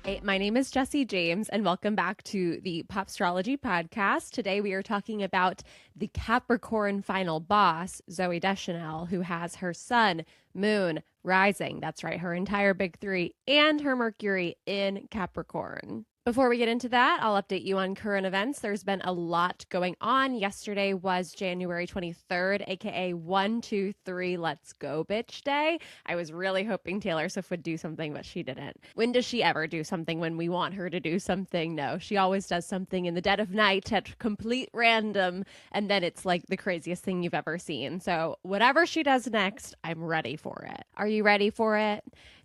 Hey, my name is Jessie James, and welcome back to the Astrology podcast. Today, we are talking about the Capricorn final boss, Zooey Deschanel, who has her sun, moon, rising. That's right, her entire big three, and her Mercury in Capricorn. Before we get into that, I'll update you on current events. There's been a lot going on. Yesterday was January 23rd, aka 123 Let's Go Bitch Day. I was really hoping Taylor Swift would do something, but she didn't. When does she ever do something when we want her to do something? No, she always does something in the dead of night at complete random, and then it's like the craziest thing you've ever seen. So whatever she does next, I'm ready for it. Are you ready for it?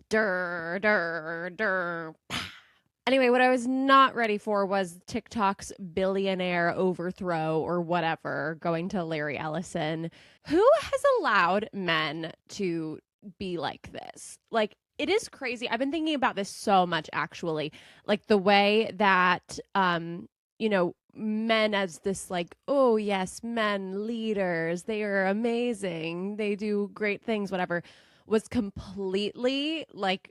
Durr, durr, durr. Anyway, what I was not ready for was TikTok's billionaire overthrow or whatever going to Larry Ellison. Who has allowed men to be like this? Like, it is crazy. I've been thinking about this so much, actually. Like, the way that, men as this, like, oh, yes, men leaders, they are amazing. They do great things, whatever, was completely, like,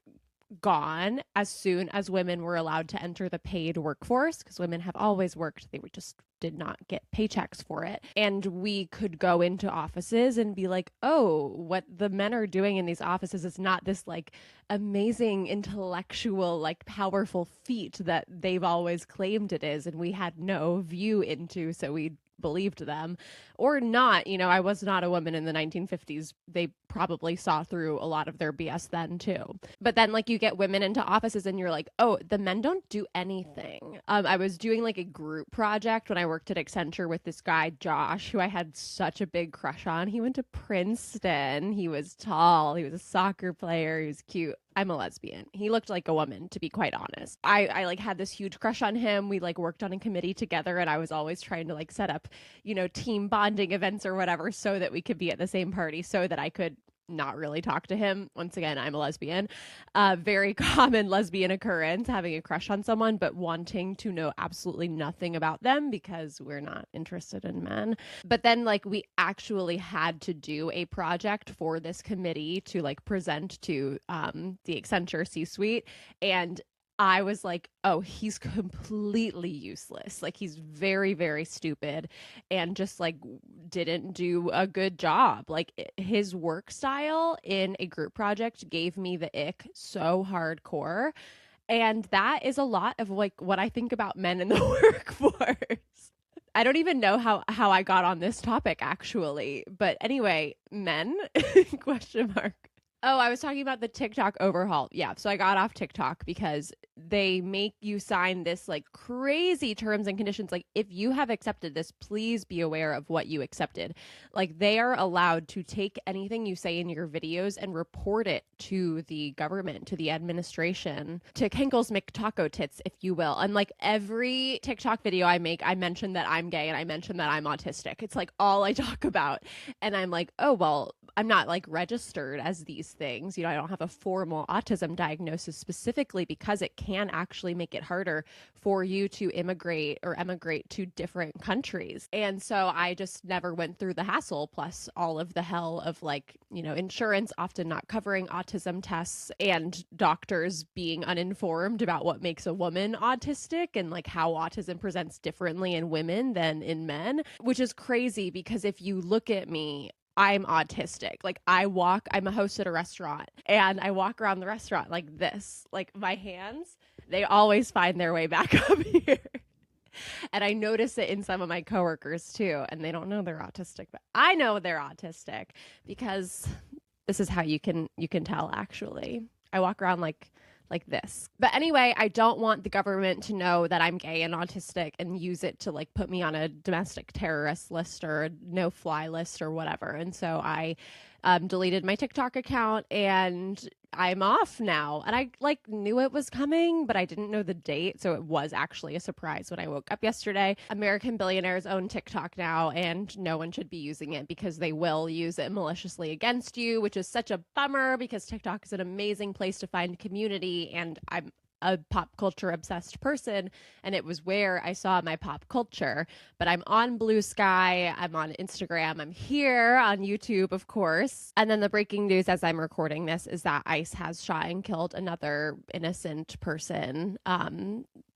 gone as soon as women were allowed to enter the paid workforce, because women have always worked. They just did not get paychecks for it. And we could go into offices and be like, oh, what the men are doing in these offices is not this like amazing intellectual, like powerful feat that they've always claimed it is. And we had no view into, so we believed them or not. I was not a woman in the 1950s. They probably saw through a lot of their BS then too. But then like you get women into offices and you're like, oh, the men don't do anything. I was doing like a group project when I worked at Accenture with this guy, Josh, who I had such a big crush on. He went to Princeton. He was tall. He was a soccer player. He was cute. I'm a lesbian. He looked like a woman, to be quite honest. I like had this huge crush on him. We like worked on a committee together, and I was always trying to like set up, team bonding events or whatever so that we could be at the same party so that I could not really talk to him. Once again, I'm a lesbian. Very common lesbian occurrence, having a crush on someone, but wanting to know absolutely nothing about them because we're not interested in men. But then like we actually had to do a project for this committee to like present to the Accenture C-suite. And I was like, oh, he's completely useless. Like he's very, very stupid and just like didn't do a good job. Like his work style in a group project gave me the ick so hardcore. And that is a lot of like what I think about men in the workforce. I don't even know how I got on this topic actually. But anyway, men question mark. Oh, I was talking about the TikTok overhaul. Yeah, so I got off TikTok because they make you sign this like crazy terms and conditions. Like if you have accepted this, please be aware of what you accepted. Like they are allowed to take anything you say in your videos and report it to the government, to the administration, to Kinkle's McTaco tits, if you will. And like every TikTok video I make, I mention that I'm gay and I mention that I'm autistic. It's like all I talk about. And I'm like, oh, well, I'm not like registered as these things. I don't have a formal autism diagnosis specifically because it can actually make it harder for you to immigrate or emigrate to different countries. And so I just never went through the hassle, plus all of the hell of like, insurance often not covering autism tests and doctors being uninformed about what makes a woman autistic and like how autism presents differently in women than in men, which is crazy because if you look at me, I'm autistic. Like I'm a host at a restaurant and I walk around the restaurant like this, like my hands, they always find their way back up here. And I notice it in some of my coworkers too. And they don't know they're autistic, but I know they're autistic because this is how you can tell actually. I walk around like this. But anyway, I don't want the government to know that I'm gay and autistic and use it to like put me on a domestic terrorist list or a no-fly list or whatever. And so I deleted my TikTok account and I'm off now. And I like knew it was coming, but I didn't know the date. So it was actually a surprise when I woke up yesterday. American billionaires own TikTok now, and no one should be using it because they will use it maliciously against you, which is such a bummer because TikTok is an amazing place to find community. And I'm a pop culture obsessed person, and it was where I saw my pop culture. But I'm on Blue Sky, I'm on Instagram, I'm here on YouTube, of course. And then the breaking news as I'm recording this is that ICE has shot and killed another innocent person,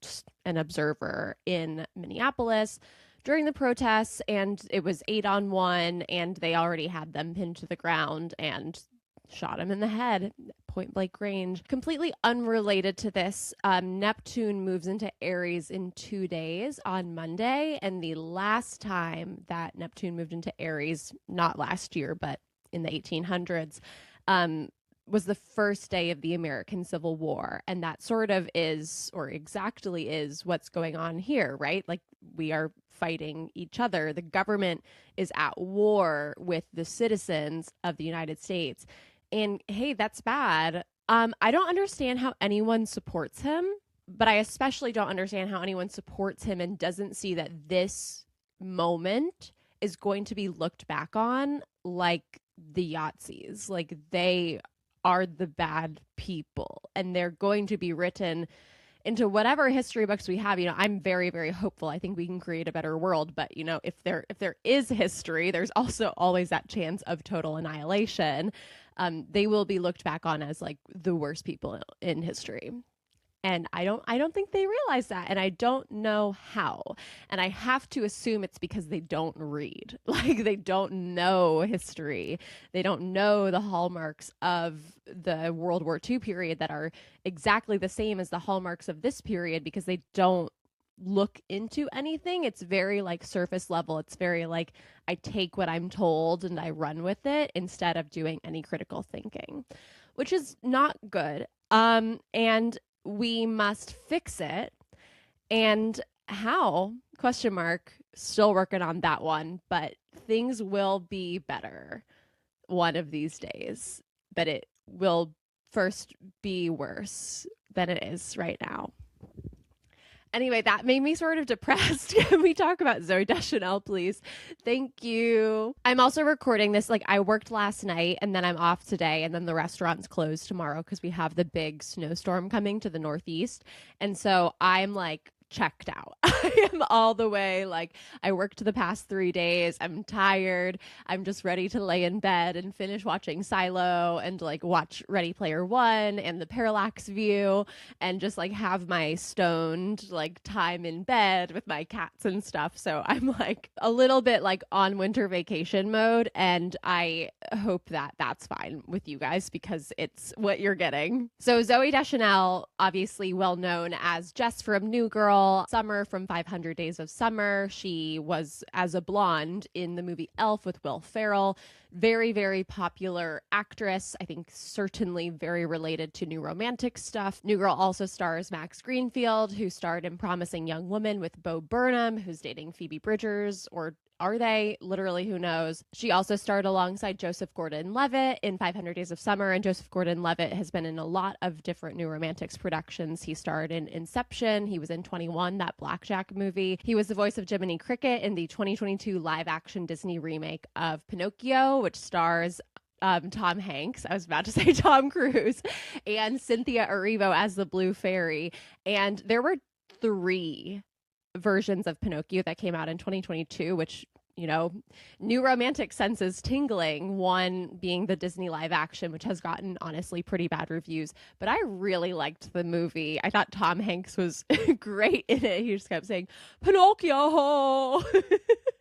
just an observer in Minneapolis during the protests, and it was 8-on-1, and they already had them pinned to the ground and shot him in the head, point blank range. Completely unrelated to this, Neptune moves into Aries in 2 days on Monday, and the last time that Neptune moved into Aries, not last year, but in the 1800s, was the first day of the American Civil War. And that sort of is, or exactly is, what's going on here, right? Like, we are fighting each other. The government is at war with the citizens of the United States. And hey, that's bad. I don't understand how anyone supports him, but I especially don't understand how anyone supports him and doesn't see that this moment is going to be looked back on like the Yahtzees. Like, they are the bad people, and they're going to be written into whatever history books we have. You know, I'm very, very hopeful. I think we can create a better world. But, you know, if there is history, there's also always that chance of total annihilation. They will be looked back on as like the worst people in history. And I don't think they realize that. And I don't know how. And I have to assume it's because they don't read. Like, they don't know history. They don't know the hallmarks of the World War II period that are exactly the same as the hallmarks of this period, because they don't look into anything. It's very like surface level. It's very like, I take what I'm told and I run with it instead of doing any critical thinking, which is not good. And we must fix it. And how? Question mark. Still working on that one, but things will be better one of these days. But it will first be worse than it is right now. Anyway, that made me sort of depressed. Can we talk about Zooey Deschanel, please? Thank you. I'm also recording this. Like, I worked last night and then I'm off today, and then the restaurant's closed tomorrow because we have the big snowstorm coming to the Northeast. And so I'm like checked out. I am all the way like, I worked the past 3 days. I'm tired. I'm just ready to lay in bed and finish watching Silo and like watch Ready Player One and the Parallax View and just like have my stoned like time in bed with my cats and stuff. So I'm like a little bit like on winter vacation mode, and I hope that that's fine with you guys because it's what you're getting. So Zooey Deschanel, obviously well known as Jess from New Girl, Summer from 500 Days of Summer. She was as a blonde in the movie Elf with Will Ferrell. Very, very popular actress. I think certainly very related to New Romantic stuff. New Girl also stars Max Greenfield, who starred in Promising Young Woman with Bo Burnham, who's dating Phoebe Bridgers, or are they? Literally, who knows? She also starred alongside Joseph Gordon-Levitt in 500 Days of Summer, and Joseph Gordon-Levitt has been in a lot of different New Romantics productions. He starred in Inception. He was in 21, that Blackjack movie. He was the voice of Jiminy Cricket in the 2022 live-action Disney remake of Pinocchio, which stars Tom Hanks. I was about to say Tom Cruise, and Cynthia Erivo as the Blue Fairy. And there were 3 versions of Pinocchio that came out in 2022, which, you know, New Romantic senses tingling, one being the Disney live action, which has gotten honestly pretty bad reviews, but I really liked the movie. I thought Tom Hanks was great in it. He just kept saying Pinocchio.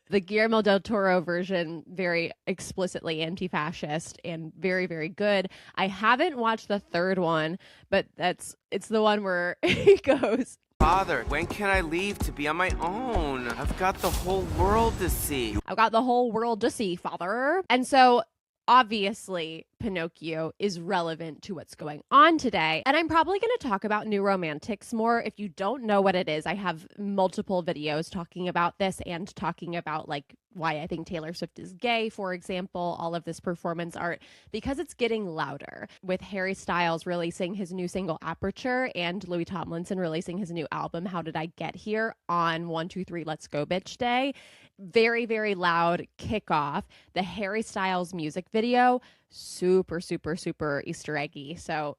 The Guillermo del Toro version, very explicitly anti-fascist and very, very good. I haven't watched the 3rd one, but it's the one where he goes, Father, when can I leave to be on my own? I've got the whole world to see. I've got the whole world to see, father. And so obviously Pinocchio is relevant to what's going on today. And I'm probably going to talk about New Romantics more. If you don't know what it is, I have multiple videos talking about this and talking about like why I think Taylor Swift is gay, for example, all of this performance art, because it's getting louder with Harry Styles releasing his new single Aperture and Louis Tomlinson releasing his new album How Did I Get Here on 123 Let's Go Bitch Day. Very, very loud kickoff. The Harry Styles music video, super, super, super Easter eggy. So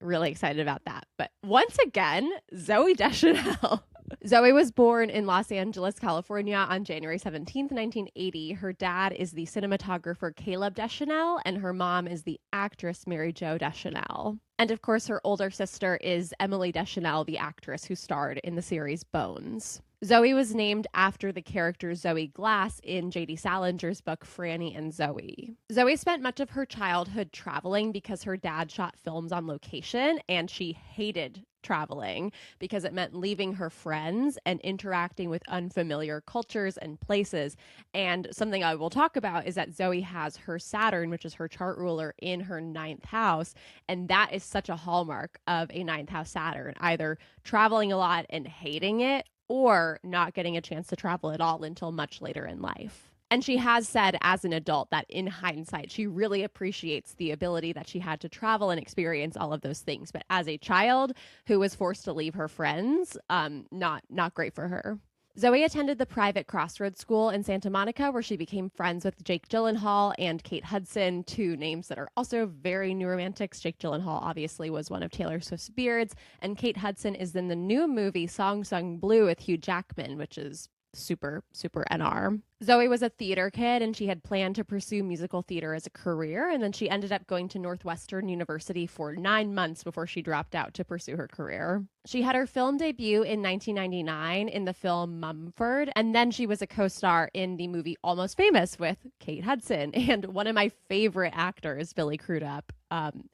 Really excited about that. But once again, Zooey Deschanel. Zooey was born in Los Angeles, California on January 17th, 1980. Her dad is the cinematographer Caleb Deschanel, and her mom is the actress Mary Jo Deschanel. And of course, her older sister is Emily Deschanel, the actress who starred in the series Bones. Zooey was named after the character Zoe Glass in J.D. Salinger's book Franny and Zooey. Zooey spent much of her childhood traveling because her dad shot films on location, and she hated traveling because it meant leaving her friends and interacting with unfamiliar cultures and places. And something I will talk about is that Zooey has her Saturn, which is her chart ruler, in her 9th house. And that is such a hallmark of a 9th house Saturn, either traveling a lot and hating it or not getting a chance to travel at all until much later in life. And she has said as an adult that in hindsight, she really appreciates the ability that she had to travel and experience all of those things. But as a child who was forced to leave her friends, not great for her. Zooey attended the private Crossroads School in Santa Monica, where she became friends with Jake Gyllenhaal and Kate Hudson, two names that are also very new romantics. Jake Gyllenhaal obviously was one of Taylor Swift's beards, and Kate Hudson is in the new movie Song Sung Blue with Hugh Jackman, which is super NR. Zooey was a theater kid, and she had planned to pursue musical theater as a career, and then she ended up going to Northwestern University for 9 months before she dropped out to pursue her career. She had her film debut in 1999 in the film Mumford, and then she was a co-star in the movie Almost Famous with Kate Hudson, and one of my favorite actors, Billy Crudup.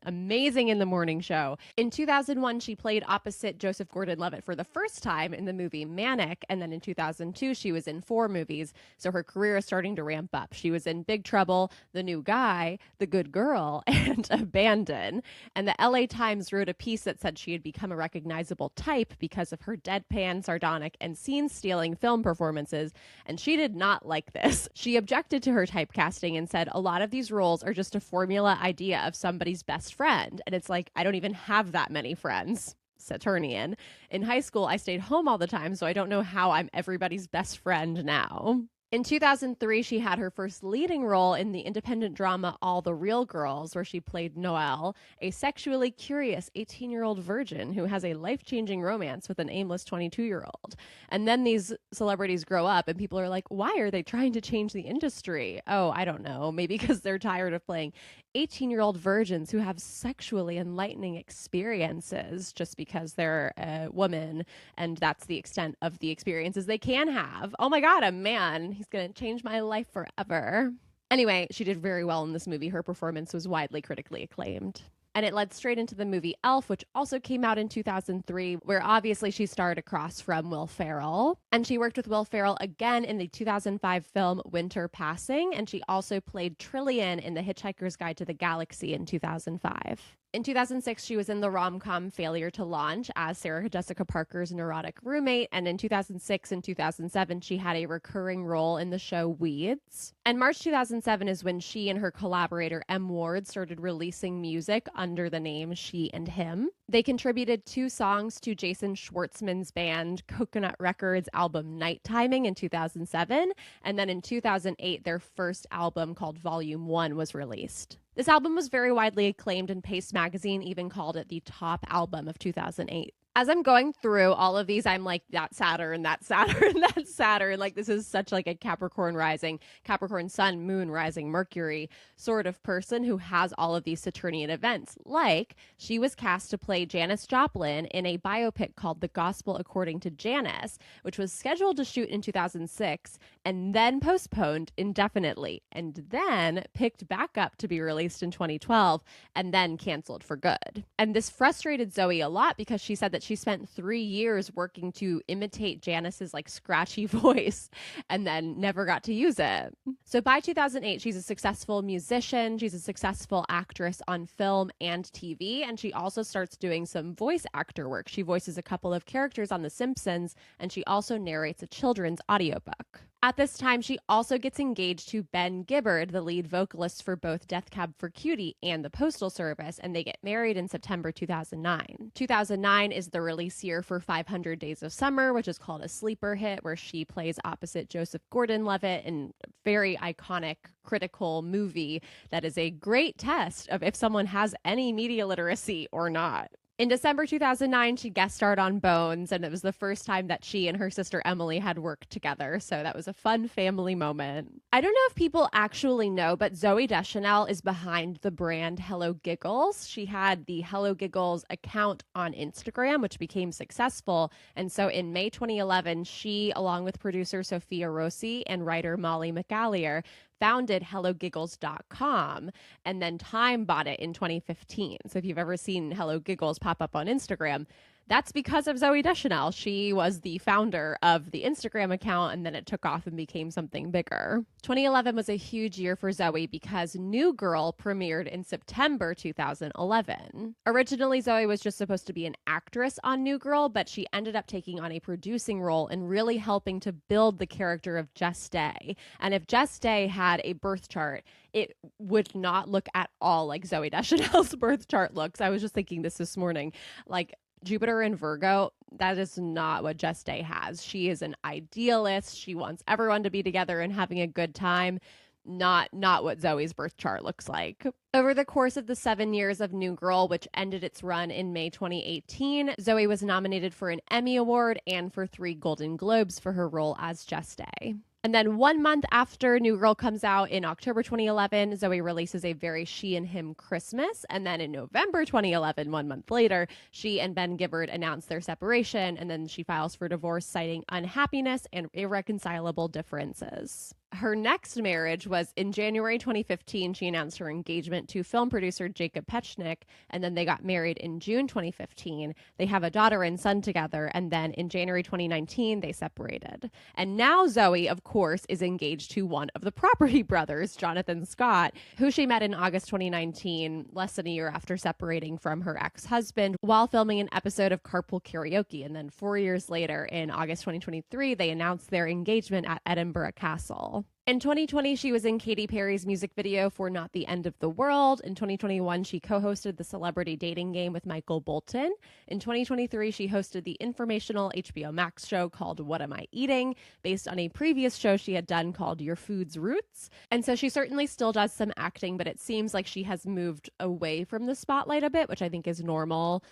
Amazing in the morning show. In 2001, she played opposite Joseph Gordon-Levitt for the first time in the movie Manic, and then in 2002, she was in 4 movies, so her career is starting to ramp up. She was in Big Trouble, The New Guy, The Good Girl, and Abandon. And the LA Times wrote a piece that said she had become a recognizable type because of her deadpan, sardonic, and scene-stealing film performances, and she did not like this. She objected to her typecasting and said, a lot of these roles are just a formula idea of somebody's best friend. And it's like, I don't even have that many friends. Saturnian. In high school, I stayed home all the time, so I don't know how I'm everybody's best friend now. In 2003, she had her first leading role in the independent drama All the Real Girls, where she played Noelle, a sexually curious 18-year-old virgin who has a life-changing romance with an aimless 22-year-old. And then these celebrities grow up and people are like, why are they trying to change the industry? Oh, I don't know. Maybe because they're tired of playing 18-year-old virgins who have sexually enlightening experiences just because they're a woman, and that's the extent of the experiences they can have. Oh my God, a man. He's going to change my life forever. Anyway, she did very well in this movie. Her performance was widely critically acclaimed. And it led straight into the movie Elf, which also came out in 2003, where obviously she starred across from Will Ferrell. And she worked with Will Ferrell again in the 2005 film Winter Passing, and she also played Trillian in The Hitchhiker's Guide to the Galaxy in 2005. In 2006, she was in the rom-com Failure to Launch as Sarah Jessica Parker's neurotic roommate, and in 2006 and 2007, she had a recurring role in the show Weeds. And March 2007 is when she and her collaborator M. Ward started releasing music under the name She and Him. They contributed 2 songs to Jason Schwartzman's band Coconut Records album Night Timing in 2007, and then in 2008, their first album called Volume 1 was released. This album was very widely acclaimed, and Paste magazine even called it the top album of 2008. As I'm going through all of these, I'm like, that Saturn, that Saturn, that Saturn. Like, this is such like a Capricorn rising, Capricorn Sun, Moon rising, Mercury sort of person who has all of these Saturnian events. Like, she was cast to play Janis Joplin in a biopic called The Gospel According to Janis, which was scheduled to shoot in 2006 and then postponed indefinitely, and then picked back up to be released in 2012 and then canceled for good. And this frustrated Zooey a lot because she said that she spent 3 years working to imitate Janis's like scratchy voice and then never got to use it. So by 2008, she's a successful musician. She's a successful actress on film and TV. And she also starts doing some voice actor work. She voices a couple of characters on The Simpsons, and she also narrates a children's audiobook. At this time, she also gets engaged to Ben Gibbard, the lead vocalist for both Death Cab for Cutie and the Postal Service, and they get married in September 2009. 2009 is the release year for 500 Days of Summer, which is called a sleeper hit, where she plays opposite Joseph Gordon-Levitt in a very iconic, critical movie that is a great test of if someone has any media literacy or not. In December 2009, she guest starred on Bones, and it was the first time that she and her sister Emily had worked together, so that was a fun family moment. I don't know if people actually know, but Zooey Deschanel is behind the brand Hello Giggles. She had the Hello Giggles account on Instagram, which became successful, and so in May 2011, she, along with producer Sophia Rossi and writer Molly McAleer, founded HelloGiggles.com, and then Time bought it in 2015. So if you've ever seen Hello Giggles pop up on Instagram, that's because of Zooey Deschanel. She was the founder of the Instagram account, and then it took off and became something bigger. 2011 was a huge year for Zooey because New Girl premiered in September 2011. Originally, Zooey was just supposed to be an actress on New Girl, but she ended up taking on a producing role and really helping to build the character of Jess Day. And if Jess Day had a birth chart, it would not look at all like Zooey Deschanel's birth chart looks. I was just thinking this morning, like, Jupiter in Virgo, that is not what Jess Day has. She is an idealist. She wants everyone to be together and having a good time. Not what Zooey's birth chart looks like. Over the course of the 7 years of New Girl, which ended its run in May 2018, Zooey was nominated for an Emmy Award and for 3 Golden Globes for her role as Jess Day. And then 1 month after New Girl comes out in October 2011, Zooey releases a very She and Him Christmas. And then in November 2011, 1 month later, she and Ben Gibbard announce their separation. And then she files for divorce, citing unhappiness and irreconcilable differences. Her next marriage was in January 2015. She announced her engagement to film producer Jacob Petchnick, and then they got married in June 2015. They have a daughter and son together, and then in January 2019, they separated. And now Zooey, of course, is engaged to one of the Property brothers, Jonathan Scott, who she met in August 2019, less than a year after separating from her ex-husband, while filming an episode of Carpool Karaoke. And then 4 years later, in August 2023, they announced their engagement at Edinburgh Castle. In 2020, she was in Katy Perry's music video for Not the End of the World. In 2021, she co-hosted the Celebrity Dating Game with Michael Bolton. In 2023, she hosted the informational HBO Max show called What Am I Eating, based on a previous show she had done called Your Food's Roots. And so she certainly still does some acting, but it seems like she has moved away from the spotlight a bit, which I think is normal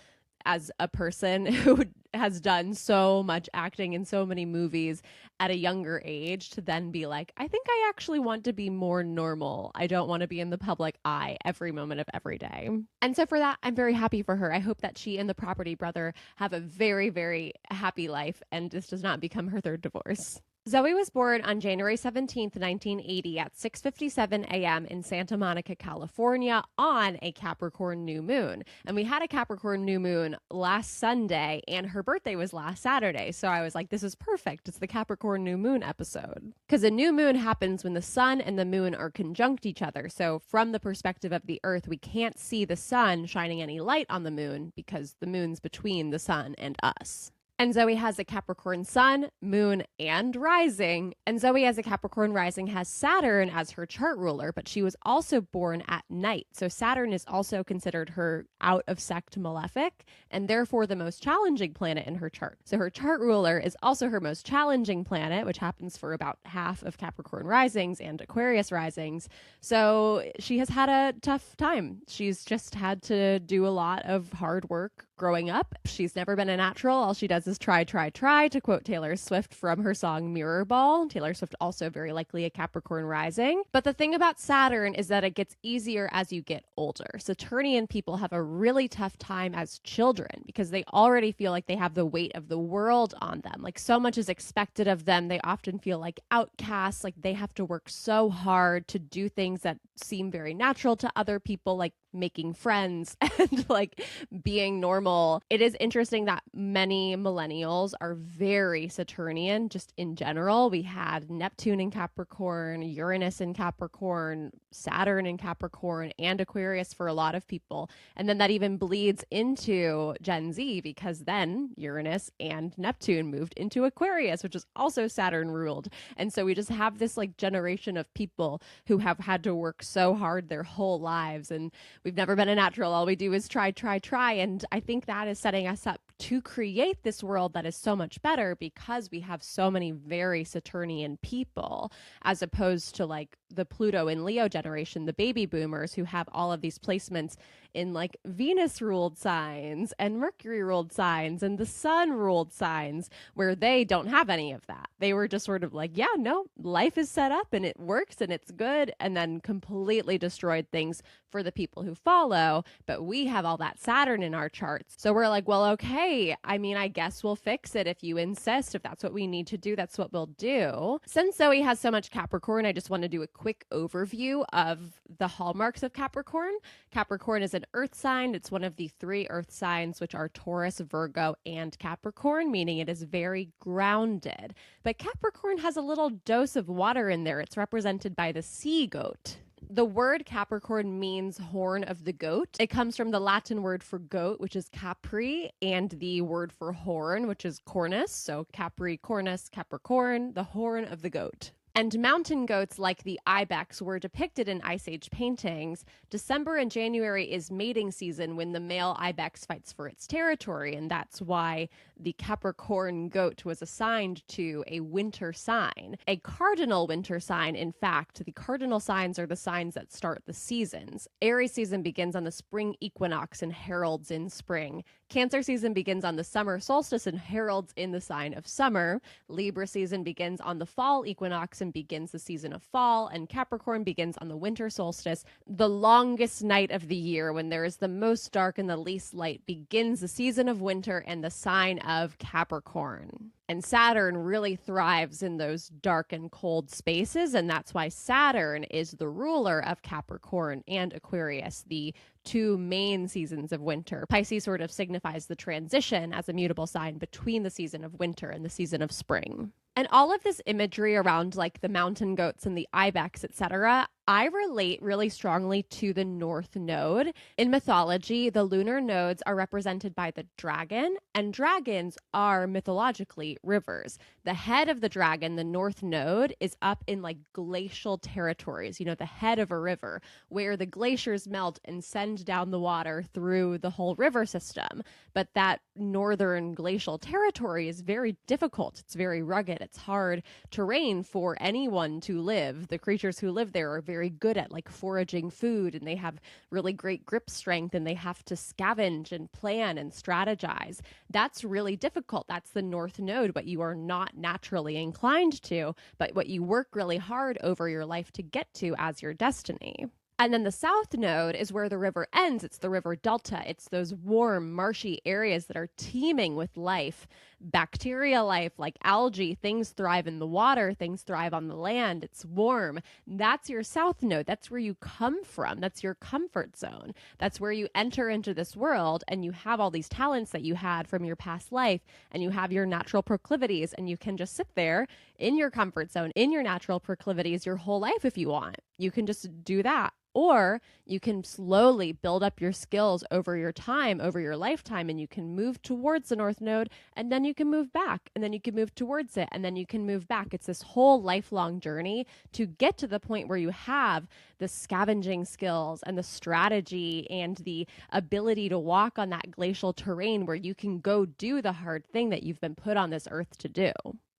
as a person who has done so much acting in so many movies at a younger age, to then be like, I think I actually want to be more normal. I don't want to be in the public eye every moment of every day. And so for that, I'm very happy for her. I hope that she and the Property brother have a very, very happy life, and this does not become her third divorce. Zooey was born on January 17th, 1980 at 6:57 a.m. in Santa Monica, California on a Capricorn new moon. And we had a Capricorn new moon last Sunday, and her birthday was last Saturday. So I was like, this is perfect. It's the Capricorn new moon episode. Because a new moon happens when the sun and the moon are conjunct each other. So from the perspective of the Earth, we can't see the sun shining any light on the moon because the moon's between the sun and us. And Zooey has a Capricorn Sun, Moon, and Rising. And Zooey as a Capricorn Rising has Saturn as her chart ruler, but she was also born at night. So Saturn is also considered her out-of-sect malefic, and therefore the most challenging planet in her chart. So her chart ruler is also her most challenging planet, which happens for about half of Capricorn Risings and Aquarius Risings. So she has had a tough time. She's just had to do a lot of hard work growing up. She's never been a natural. All she does is try, to quote Taylor Swift from her song Mirror Ball. Taylor Swift also very likely a Capricorn rising. But the thing about Saturn is that it gets easier as you get older. Saturnian people have a really tough time as children because they already feel like they have the weight of the world on them. Like so much is expected of them. They often feel like outcasts, like they have to work so hard to do things that seem very natural to other people, like making friends and like being normal. It is interesting that many millennials are very Saturnian just in general. We had Neptune in Capricorn, Uranus in Capricorn, Saturn in Capricorn, and Aquarius for a lot of people. And then that even bleeds into Gen Z because then Uranus and Neptune moved into Aquarius, which is also Saturn ruled. And so we just have this like generation of people who have had to work so hard their whole lives, and we've never been a natural. All we do is try. And I think that is setting us up to create this world that is so much better because we have so many very Saturnian people, as opposed to like the Pluto and Leo generation, the baby boomers who have all of these placements in like Venus ruled signs and Mercury ruled signs and the sun ruled signs, where they don't have any of that. They were just sort of like, yeah, no, life is set up and it works and it's good, and then completely destroyed things for the people who follow. But we have all that Saturn in our charts. So we're like, well, okay, I mean, I guess we'll fix it if you insist. If that's what we need to do, that's what we'll do. Since Zoe has so much Capricorn, I just want to do a quick overview of the hallmarks of Capricorn. Capricorn is an earth sign. It's one of the 3 earth signs, which are Taurus, Virgo, and Capricorn, meaning it is very grounded. But Capricorn has a little dose of water in there. It's represented by the sea goat. The word Capricorn means horn of the goat. It comes from the Latin word for goat, which is capri, and the word for horn, which is cornus. So capri, cornus, Capricorn, the horn of the goat. And mountain goats like the ibex were depicted in Ice Age paintings. December and January is mating season when the male ibex fights for its territory, and that's why the Capricorn goat was assigned to a winter sign, a cardinal winter sign. In fact, the cardinal signs are the signs that start the seasons. Aries season begins on the spring equinox and heralds in spring. Cancer season begins on the summer solstice and heralds in the sign of summer. Libra season begins on the fall equinox and begins the season of fall. And Capricorn begins on the winter solstice. The longest night of the year, when there is the most dark and the least light, begins the season of winter and the sign of Capricorn. And Saturn really thrives in those dark and cold spaces, and that's why Saturn is the ruler of Capricorn and Aquarius, the 2 main seasons of winter. Pisces sort of signifies the transition as a mutable sign between the season of winter and the season of spring. And all of this imagery around like the mountain goats and the ibex, etc., I relate really strongly to the North Node. In mythology, the lunar nodes are represented by the dragon, and dragons are mythologically rivers. The head of the dragon, the North Node, is up in like glacial territories, you know, the head of a river, where the glaciers melt and send down the water through the whole river system. But that northern glacial territory is very difficult. It's very rugged. It's hard terrain for anyone to live. The creatures who live there are very good at like foraging food, and they have really great grip strength, and they have to scavenge and plan and strategize. That's really difficult. That's the North Node, what you are not naturally inclined to, but what you work really hard over your life to get to as your destiny. And then the South Node is where the river ends. It's the river delta. It's those warm, marshy areas that are teeming with life, bacteria life, like algae. Things thrive in the water. Things thrive on the land. It's warm. That's your South Node. That's where you come from. That's your comfort zone. That's where you enter into this world, and you have all these talents that you had from your past life, and you have your natural proclivities, and you can just sit there in your comfort zone, in your natural proclivities your whole life if you want. You can just do that. Or you can slowly build up your skills over your time, over your lifetime, and you can move towards the North Node, and then you can move back, and then you can move towards it, and then you can move back. It's this whole lifelong journey to get to the point where you have the scavenging skills and the strategy and the ability to walk on that glacial terrain where you can go do the hard thing that you've been put on this earth to do.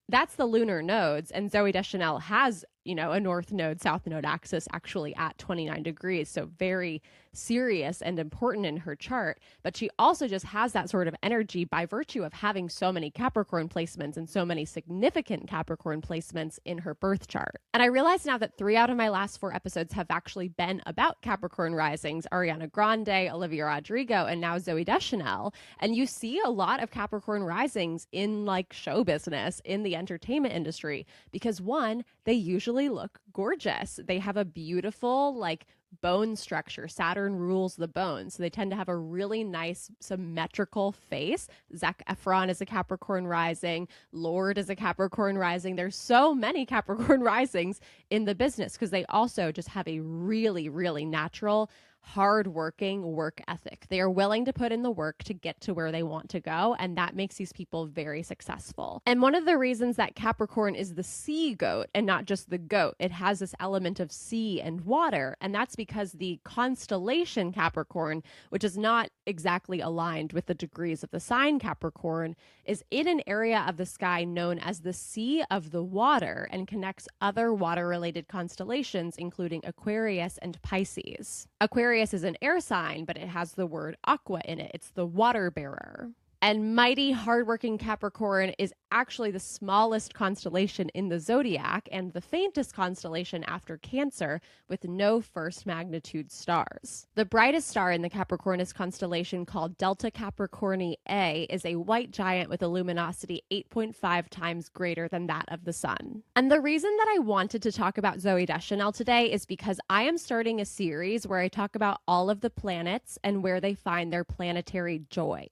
That's the lunar nodes, and Zooey Deschanel has, you know, a North Node, South Node axis actually at 29 degrees, so very serious and important in her chart. But she also just has that sort of energy by virtue of having so many Capricorn placements and so many significant Capricorn placements in her birth chart. And I realize now that 3 out of my last 4 episodes have actually been about Capricorn risings: Ariana Grande, Olivia Rodrigo, and now Zooey Deschanel. And you see a lot of Capricorn risings in like show business, in the entertainment industry, because one, they usually look gorgeous. They have a beautiful, like, bone structure. Saturn rules the bones. So they tend to have a really nice symmetrical face. Zac Efron is a Capricorn rising. Lord is a Capricorn rising. There's so many Capricorn risings in the business because they also just have a really, really natural, hardworking work ethic. They are willing to put in the work to get to where they want to go, and that makes these people very successful. And one of the reasons that Capricorn is the sea goat and not just the goat, it has this element of sea and water, and that's because the constellation Capricorn, which is not exactly aligned with the degrees of the sign Capricorn, is in an area of the sky known as the Sea of the Water and connects other water-related constellations, including Aquarius and Pisces. Aquarius is an air sign, but it has the word aqua in it. It's the water bearer. And mighty, hardworking Capricorn is actually the smallest constellation in the zodiac and the faintest constellation after Cancer, with no first magnitude stars. The brightest star in the Capricornus constellation, called Delta Capricorni A, is a white giant with a luminosity 8.5 times greater than that of the sun. And the reason that I wanted to talk about Zooey Deschanel today is because I am starting a series where I talk about all of the planets and where they find their planetary joy.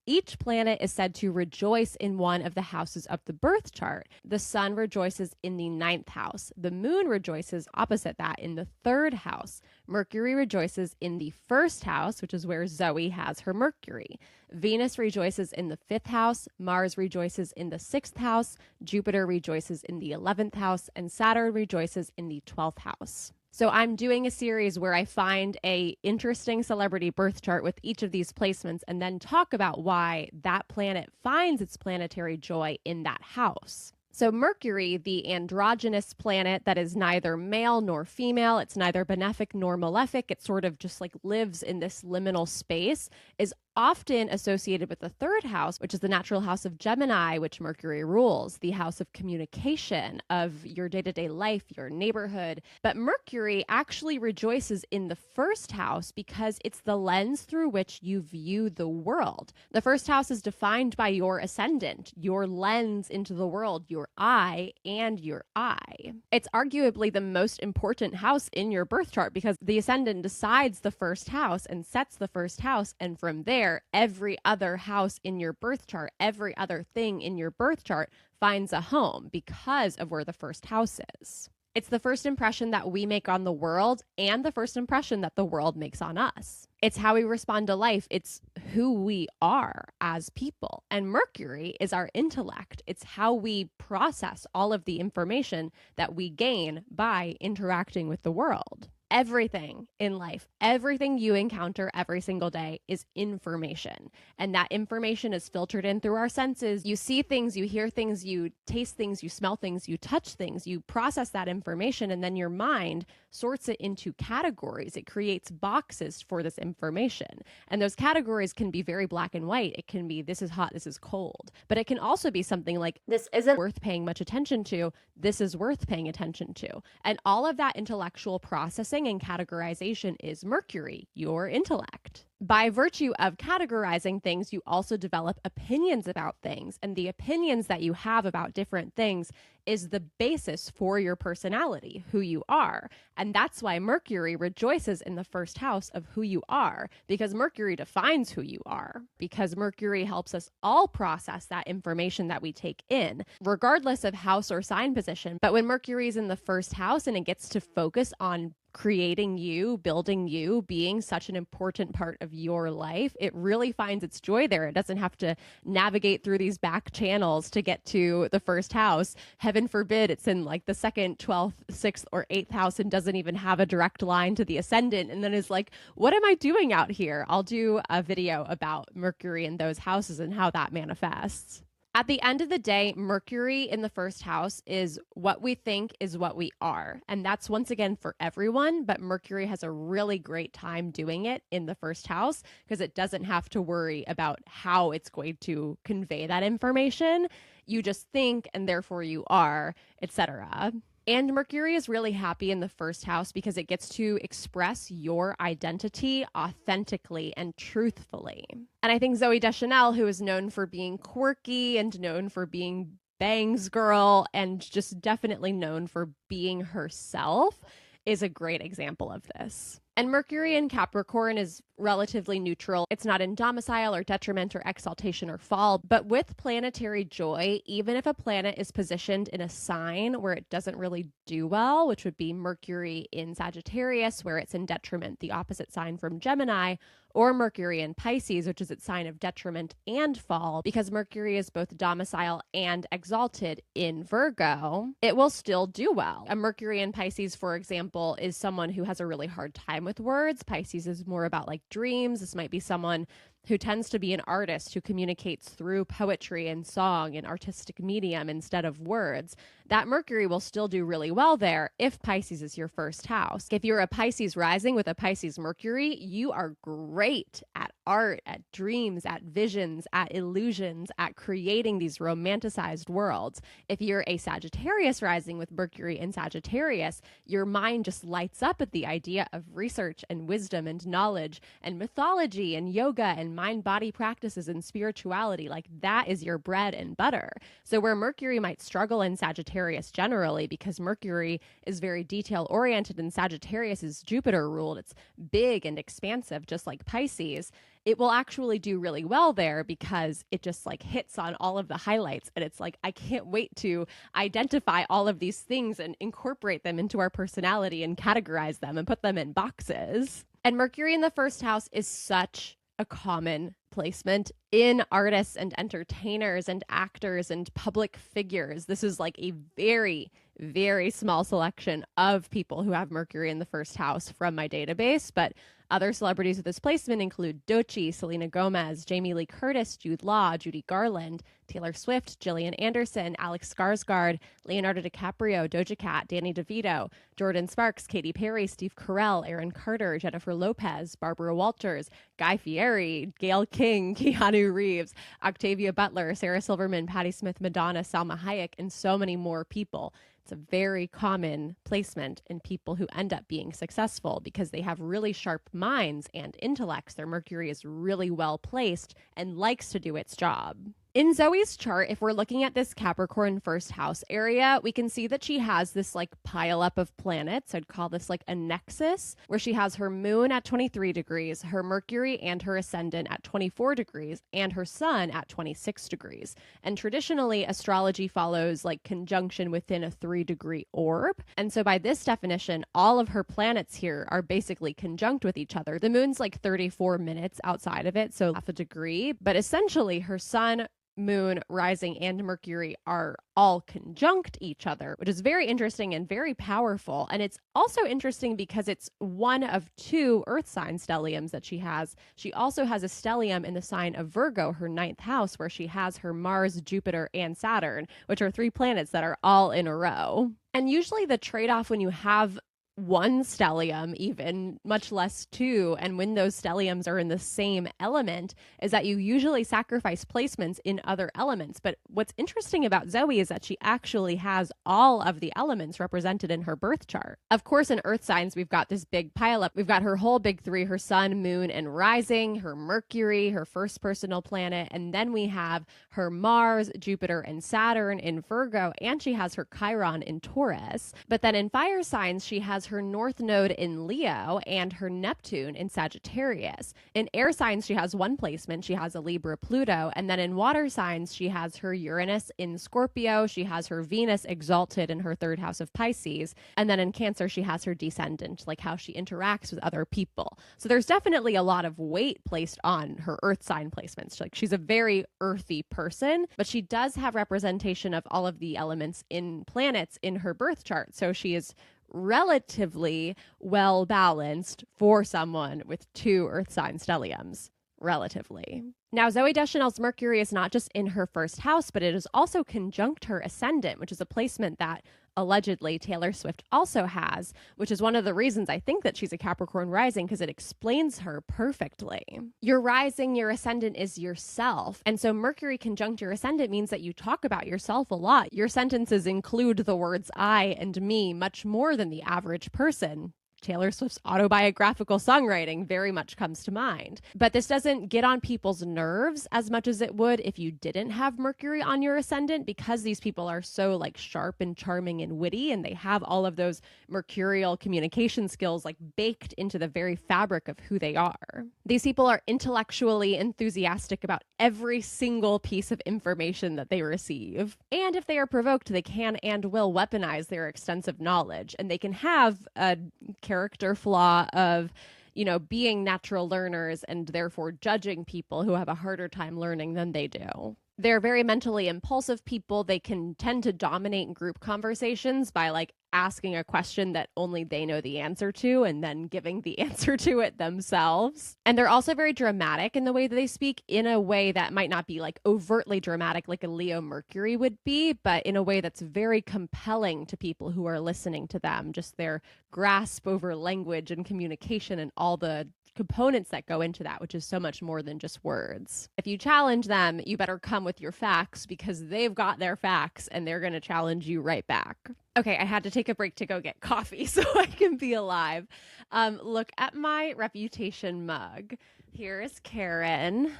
Each planet is said to rejoice in one of the houses of the birth chart. The sun rejoices in the 9th house. The moon rejoices opposite that in the 3rd house. Mercury rejoices in the 1st house, which is where Zooey has her Mercury. Venus rejoices in the 5th house. Mars rejoices in the 6th house. Jupiter rejoices in the 11th house. And Saturn rejoices in the 12th house. So I'm doing a series where I find a interesting celebrity birth chart with each of these placements and then talk about why that planet finds its planetary joy in that house. So Mercury, the androgynous planet that is neither male nor female, it's neither benefic nor malefic, it sort of just like lives in this liminal space, is often associated with the 3rd house, which is the natural house of Gemini, which Mercury rules, the house of communication, of your day-to-day life, your neighborhood. But Mercury actually rejoices in the 1st house because it's the lens through which you view the world. The 1st house is defined by your ascendant, your lens into the world, your eye and your eye. It's arguably the most important house in your birth chart because the ascendant decides the 1st house and sets the 1st house, and from there, every other house in your birth chart, every other thing in your birth chart finds a home because of where the 1st house is. It's the first impression that we make on the world and the first impression that the world makes on us. It's how we respond to life. It's who we are as people. And Mercury is our intellect. It's how we process all of the information that we gain by interacting with the world. Everything in life, everything you encounter every single day is information. And that information is filtered in through our senses. You see things, you hear things, you taste things, you smell things, you touch things, you process that information, and then your mind sorts it into categories. It creates boxes for this information. And those categories can be very black and white. It can be, this is hot, this is cold. But it can also be something like, this isn't worth paying much attention to, this is worth paying attention to. And all of that intellectual processing and categorization is Mercury, your intellect. By virtue of categorizing things, you also develop opinions about things, and the opinions that you have about different things is the basis for your personality, who you are. And that's why Mercury rejoices in the 1st house of who you are, because Mercury defines who you are, because Mercury helps us all process that information that we take in, regardless of house or sign position. But when Mercury is in the 1st house and it gets to focus on creating you, building you, being such an important part of your life, it really finds its joy there. It doesn't have to navigate through these back channels to get to the 1st house. Heaven forbid it's in like the 2nd, 12th, 6th, or 8th house and doesn't even have a direct line to the ascendant, and then is like, what am I doing out here? I'll do a video about Mercury in those houses and how that manifests. At the end of the day, Mercury in the 1st house is what we think is what we are. And that's once again for everyone, but Mercury has a really great time doing it in the 1st house because it doesn't have to worry about how it's going to convey that information. You just think and therefore you are, etc. And Mercury is really happy in the 1st house because it gets to express your identity authentically and truthfully. And I think Zooey Deschanel, who is known for being quirky and known for being Bangs Girl and just definitely known for being herself, is a great example of this. And Mercury in Capricorn is relatively neutral. It's not in domicile or detriment or exaltation or fall, but with planetary joy, even if a planet is positioned in a sign where it doesn't really do well, which would be Mercury in Sagittarius, where it's in detriment, the opposite sign from Gemini, or Mercury in Pisces, which is its sign of detriment and fall, because Mercury is both domicile and exalted in Virgo, it will still do well. A Mercury in Pisces, for example, is someone who has a really hard time with words. Pisces is more about like dreams. This might be someone who tends to be an artist who communicates through poetry and song and artistic medium instead of words. That Mercury will still do really well there if Pisces is your first house. If you're a Pisces rising with a Pisces Mercury, you are great at art, at dreams, at visions, at illusions, at creating these romanticized worlds. If you're a Sagittarius rising with Mercury in Sagittarius, your mind just lights up at the idea of research and wisdom and knowledge and mythology and yoga and mind-body practices and spirituality. Like, that is your bread and butter. So where Mercury might struggle in Sagittarius generally, because Mercury is very detail-oriented and Sagittarius is Jupiter-ruled, it's big and expansive, just like Pisces, it will actually do really well there because it just like hits on all of the highlights. And it's like, I can't wait to identify all of these things and incorporate them into our personality and categorize them and put them in boxes. And Mercury in the first house is such a common placement in artists and entertainers and actors and public figures. This is like a very, very small selection of people who have Mercury in the first house from my database, but other celebrities with this placement include Doechii, Selena Gomez, Jamie Lee Curtis, Jude Law, Judy Garland, Taylor Swift, Gillian Anderson, Alex Skarsgård, Leonardo DiCaprio, Doja Cat, Danny DeVito, Jordan Sparks, Katy Perry, Steve Carell, Aaron Carter, Jennifer Lopez, Barbara Walters, Guy Fieri, Gayle King, Keanu Reeves, Octavia Butler, Sarah Silverman, Patti Smith, Madonna, Salma Hayek, and so many more people. It's a very common placement in people who end up being successful because they have really sharp minds and intellects. Their Mercury is really well placed and likes to do its job. In Zooey's chart, if we're looking at this Capricorn first house area, we can see that she has this like pile up of planets. I'd call this like a nexus, where she has her moon at 23 degrees, her Mercury and her ascendant at 24 degrees, and her sun at 26 degrees. And traditionally, astrology follows like conjunction within a 3-degree orb. And so by this definition, all of her planets here are basically conjunct with each other. The moon's like 34 minutes outside of it, so half a degree, but essentially her sun, moon, rising, and Mercury are all conjunct each other, which is very interesting and very powerful. And it's also interesting because it's one of 2 earth sign stelliums that she has. She also has a stellium in the sign of Virgo, her 9th house, where she has her Mars, Jupiter, and Saturn, which are 3 planets that are all in a row. And usually the trade-off when you have 1 stellium, even much less 2, and when those stelliums are in the same element, is that you usually sacrifice placements in other elements. But what's interesting about Zooey is that she actually has all of the elements represented in her birth chart. Of course, in earth signs, we've got this big pileup. We've got her whole big 3, her sun, moon, and rising, her Mercury, her first personal planet, and then we have her Mars, Jupiter, and Saturn in Virgo, and she has her Chiron in Taurus. But then in fire signs, she has her North Node in Leo and her Neptune in Sagittarius. In air signs, she has 1 placement. She has a Libra Pluto. And then in water signs, she has her Uranus in Scorpio. She has her Venus exalted in her 3rd house of Pisces. And then in Cancer, she has her descendant, like how she interacts with other people. So there's definitely a lot of weight placed on her earth sign placements. Like, she's a very earthy person, but she does have representation of all of the elements in planets in her birth chart. So she is relatively well balanced for someone with 2 earth sign stelliums. Relatively. Now, Zooey Deschanel's Mercury is not just in her first house, but it is also conjunct her ascendant, which is a placement that allegedly Taylor Swift also has, which is one of the reasons I think that she's a Capricorn rising, because it explains her perfectly. Your rising, your ascendant is yourself. And so Mercury conjunct your ascendant means that you talk about yourself a lot. Your sentences include the words I and me much more than the average person. Taylor Swift's autobiographical songwriting very much comes to mind. But this doesn't get on people's nerves as much as it would if you didn't have Mercury on your ascendant, because these people are so like sharp and charming and witty, and they have all of those mercurial communication skills like baked into the very fabric of who they are. These people are intellectually enthusiastic about every single piece of information that they receive. And if they are provoked, they can and will weaponize their extensive knowledge, and they can have a character flaw of, you know, being natural learners and therefore judging people who have a harder time learning than they do. They're very mentally impulsive people. They can tend to dominate group conversations by like asking a question that only they know the answer to and then giving the answer to it themselves. And they're also very dramatic in the way that they speak, in a way that might not be like overtly dramatic like a Leo Mercury would be, but in a way that's very compelling to people who are listening to them. Just their grasp over language and communication and all the components that go into that, which is so much more than just words. If you challenge them, you better come with your facts, because they've got their facts and they're going to challenge you right back. Okay, I had to take a break to go get coffee so I can be alive. Look at my reputation mug. Here is Karen,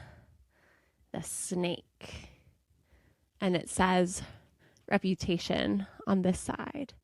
the snake. And it says reputation on this side.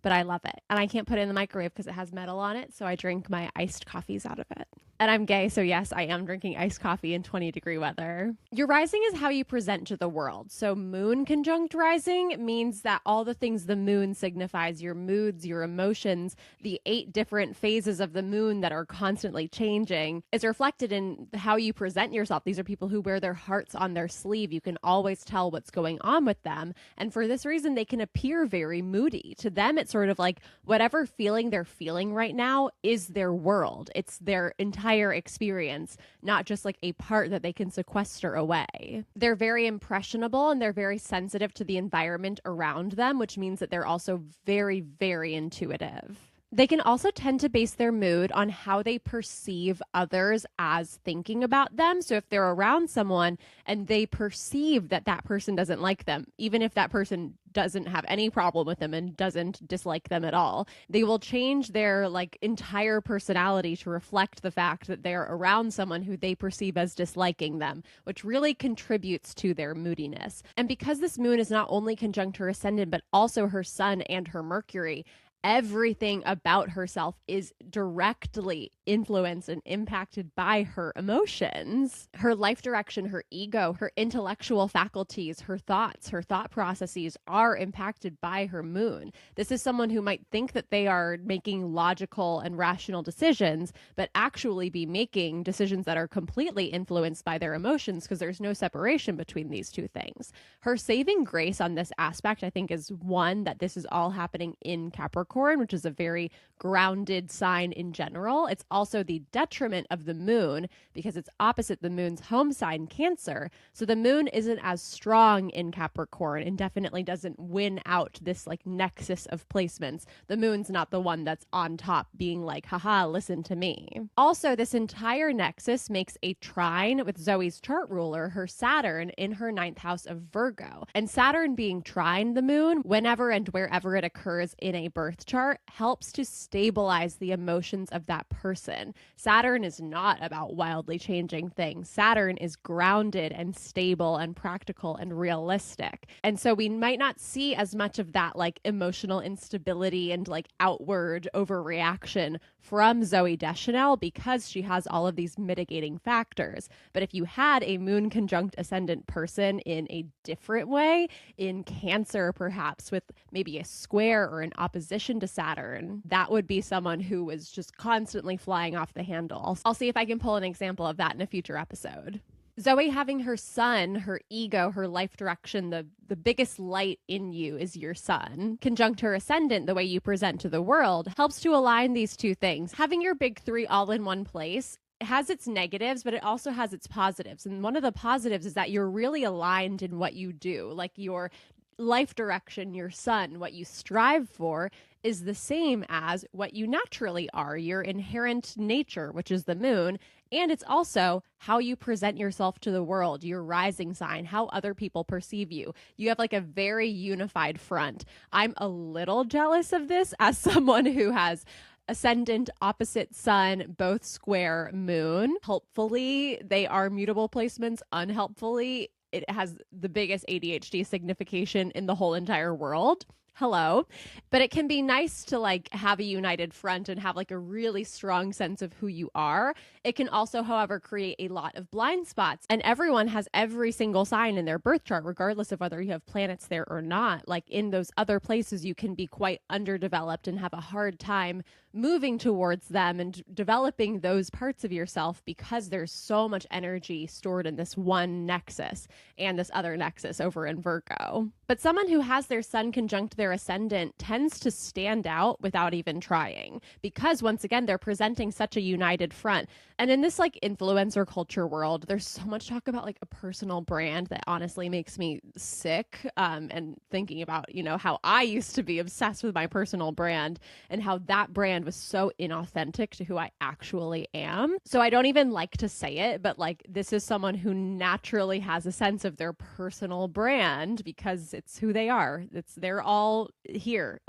But I love it. And I can't put it in the microwave because it has metal on it, so I drink my iced coffees out of it. And I'm gay, so yes, I am drinking iced coffee in 20-degree weather. Your rising is how you present to the world. So moon conjunct rising means that all the things the moon signifies, your moods, your emotions, the 8 different phases of the moon that are constantly changing, is reflected in how you present yourself. These are people who wear their hearts on their sleeve. You can always tell what's going on with them. And for this reason, they can appear very moody. To them, it's sort of like whatever feeling they're feeling right now is their world. It's their entire experience, not just like a part that they can sequester away. They're very impressionable and they're very sensitive to the environment around them, which means that they're also very, very intuitive. They can also tend to base their mood on how they perceive others as thinking about them. So if they're around someone and they perceive that that person doesn't like them, even if that person doesn't have any problem with them and doesn't dislike them at all, they will change their like entire personality to reflect the fact that they're around someone who they perceive as disliking them, which really contributes to their moodiness. And because this moon is not only conjunct her ascendant, but also her sun and her Mercury, everything about herself is directly influenced and impacted by her emotions. Her life direction, her ego, her intellectual faculties, her thoughts, her thought processes are impacted by her moon. This is someone who might think that they are making logical and rational decisions, but actually be making decisions that are completely influenced by their emotions, because there's no separation between these two things. Her saving grace on this aspect, I think, is one, that this is all happening in Capricorn, which is a very grounded sign in general. It's also the detriment of the moon because it's opposite the moon's home sign, Cancer. So the moon isn't as strong in Capricorn and definitely doesn't win out this like nexus of placements. The moon's not the one that's on top being like, haha, listen to me. Also, this entire nexus makes a trine with Zoe's chart ruler, her Saturn, in her 9th house of Virgo. And Saturn being trine the moon, whenever and wherever it occurs in a birth chart, helps to stabilize the emotions of that person. Saturn is not about wildly changing things. Saturn is grounded and stable and practical and realistic. And so we might not see as much of that like emotional instability and like outward overreaction from Zooey Deschanel because she has all of these mitigating factors. But if you had a moon conjunct ascendant person in a different way, in Cancer perhaps, with maybe a square or an opposition to Saturn, that would be someone who was just constantly flying off the handle. I'll see if I can pull an example of that in a future episode. Zoe having her sun, her ego, her life direction, the biggest light in you is your sun, conjunct her ascendant, the way you present to the world, helps to align these two things. Having your big three all in one place has its negatives, but it also has its positives. And one of the positives is that you're really aligned in what you do. Like your life direction, your sun, what you strive for is the same as what you naturally are, your inherent nature, which is the moon. And it's also how you present yourself to the world, your rising sign, how other people perceive you. You have like a very unified front. I'm a little jealous of this as someone who has ascendant, opposite sun, both square moon. Helpfully, they are mutable placements. Unhelpfully, it has the biggest ADHD signification in the whole entire world. Hello. But it can be nice to like have a united front and have like a really strong sense of who you are. It can also, however, create a lot of blind spots. And everyone has every single sign in their birth chart, regardless of whether you have planets there or not. Like in those other places, you can be quite underdeveloped and have a hard time moving towards them and developing those parts of yourself because there's so much energy stored in this one nexus and this other nexus over in Virgo. But someone who has their sun conjunct their ascendant tends to stand out without even trying because once again, they're presenting such a united front. And in this like influencer culture world, there's so much talk about like a personal brand that honestly makes me sick. And thinking about, you know, how I used to be obsessed with my personal brand and how that brand was so inauthentic to who I actually am. So I don't even like to say it, but like this is someone who naturally has a sense of their personal brand because it's who they are. They're all here.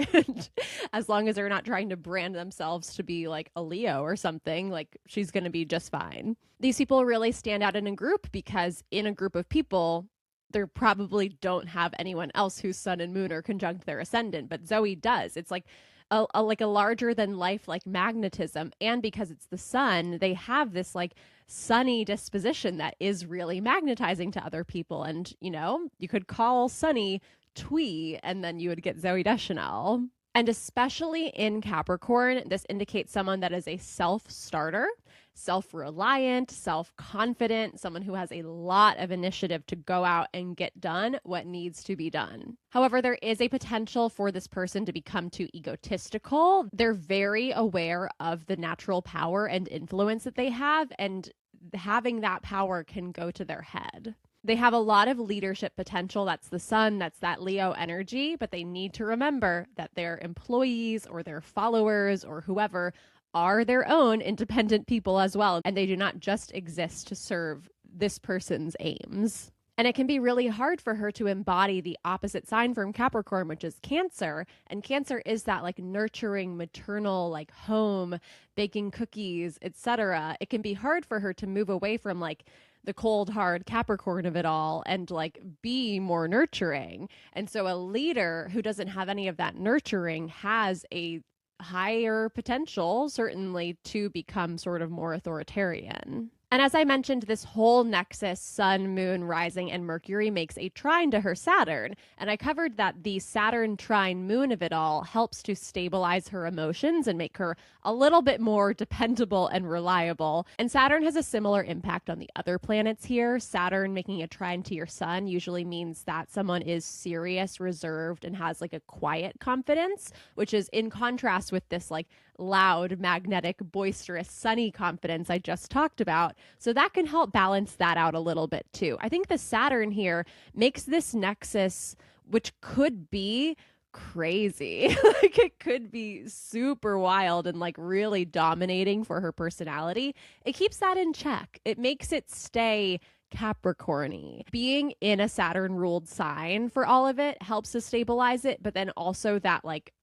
As long as they're not trying to brand themselves to be like a Leo or something, like she's going to be just fine. These people really stand out in a group because in a group of people, they probably don't have anyone else whose sun and moon are conjunct their ascendant, but Zooey does. It's like a larger than life like magnetism, and because it's the sun, they have this like sunny disposition that is really magnetizing to other people. And you know, you could call Sunny Twee and then you would get Zooey Deschanel. And especially in Capricorn, this indicates someone that is a self-starter, self-reliant, self-confident, someone who has a lot of initiative to go out and get done what needs to be done. However, there is a potential for this person to become too egotistical. They're very aware of the natural power and influence that they have, and having that power can go to their head. They have a lot of leadership potential. That's the sun, that's that Leo energy, but they need to remember that their employees or their followers or whoever are their own independent people as well. And they do not just exist to serve this person's aims. And it can be really hard for her to embody the opposite sign from Capricorn, which is Cancer. And Cancer is that like nurturing, maternal, like home, baking cookies, etc. It can be hard for her to move away from like the cold, hard Capricorn of it all and like be more nurturing. And so a leader who doesn't have any of that nurturing has a higher potential, certainly, to become sort of more authoritarian. And as I mentioned, this whole nexus, sun, moon, rising, and Mercury makes a trine to her Saturn. And I covered that the Saturn trine moon of it all helps to stabilize her emotions and make her a little bit more dependable and reliable. And Saturn has a similar impact on the other planets here. Saturn making a trine to your sun usually means that someone is serious, reserved, and has like a quiet confidence, which is in contrast with this like loud, magnetic, boisterous, sunny confidence I just talked about. So that can help balance that out a little bit too. I think the Saturn here makes this nexus, which could be crazy. Like it could be super wild and like really dominating for her personality. It keeps that in check. It makes it stay Capricorn-y. Being in a Saturn ruled sign for all of it helps to stabilize it, but then also that like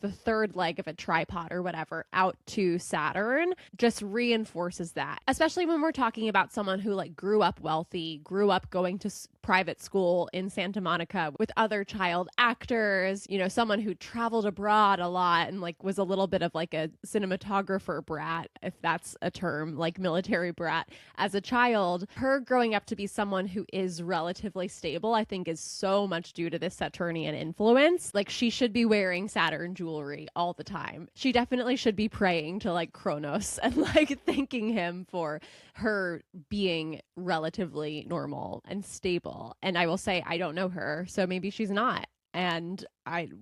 the third leg of a tripod or whatever out to Saturn just reinforces that, especially when we're talking about someone who like grew up wealthy, grew up going to private school in Santa Monica with other child actors, you know, someone who traveled abroad a lot and like was a little bit of like a cinematographer brat, if that's a term, like military brat as a child. Her growing up to be someone who is relatively stable, I think is so much due to this Saturnian influence. Like she should be wearing Saturn jewelry all the time. She definitely should be praying to like Kronos and like thanking him for her being relatively normal and stable. And I will say I don't know her, so maybe she's not. And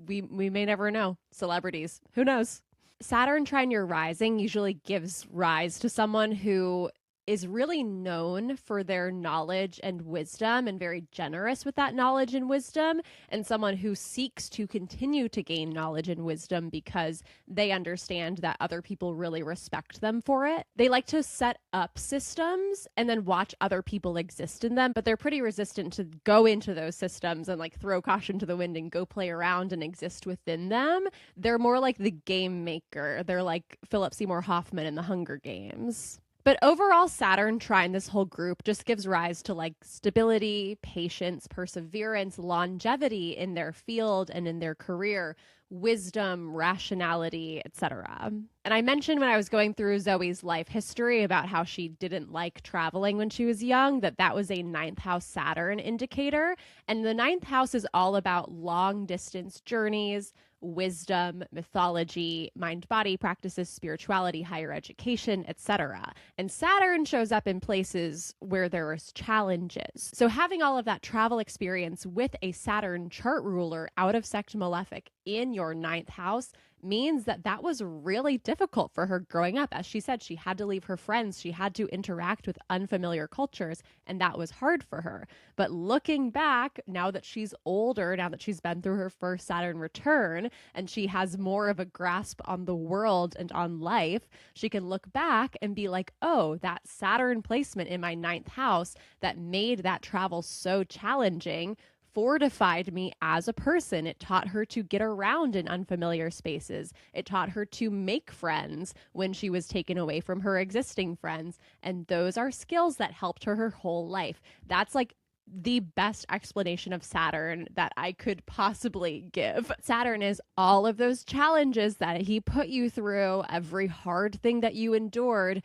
we may never know. Celebrities, who knows? Saturn trine your rising usually gives rise to someone who is really known for their knowledge and wisdom and very generous with that knowledge and wisdom, and someone who seeks to continue to gain knowledge and wisdom because they understand that other people really respect them for it. They like to set up systems and then watch other people exist in them, but they're pretty resistant to go into those systems and like throw caution to the wind and go play around and exist within them. They're more like the game maker. They're like Philip Seymour Hoffman in the Hunger Games. But overall, Saturn trine this whole group just gives rise to like stability, patience, perseverance, longevity in their field and in their career, wisdom, rationality, etc. And I mentioned when I was going through Zooey's life history about how she didn't like traveling when she was young, that was a ninth house Saturn indicator. And the ninth house is all about long distance journeys, wisdom, mythology, mind-body practices, spirituality, higher education, etc. And Saturn shows up in places where there is challenges. So having all of that travel experience with a Saturn chart ruler out of sect malefic in your ninth house means that was really difficult for her growing up. As she said, she had to leave her friends. She had to interact with unfamiliar cultures, and that was hard for her. But looking back, now that she's older, now that she's been through her first Saturn return, and she has more of a grasp on the world and on life, she can look back and be like, oh, that Saturn placement in my ninth house that made that travel so challenging fortified me as a person. It taught her to get around in unfamiliar spaces. It taught her to make friends when she was taken away from her existing friends. And those are skills that helped her whole life. That's like the best explanation of Saturn that I could possibly give. Saturn is all of those challenges that he put you through, every hard thing that you endured,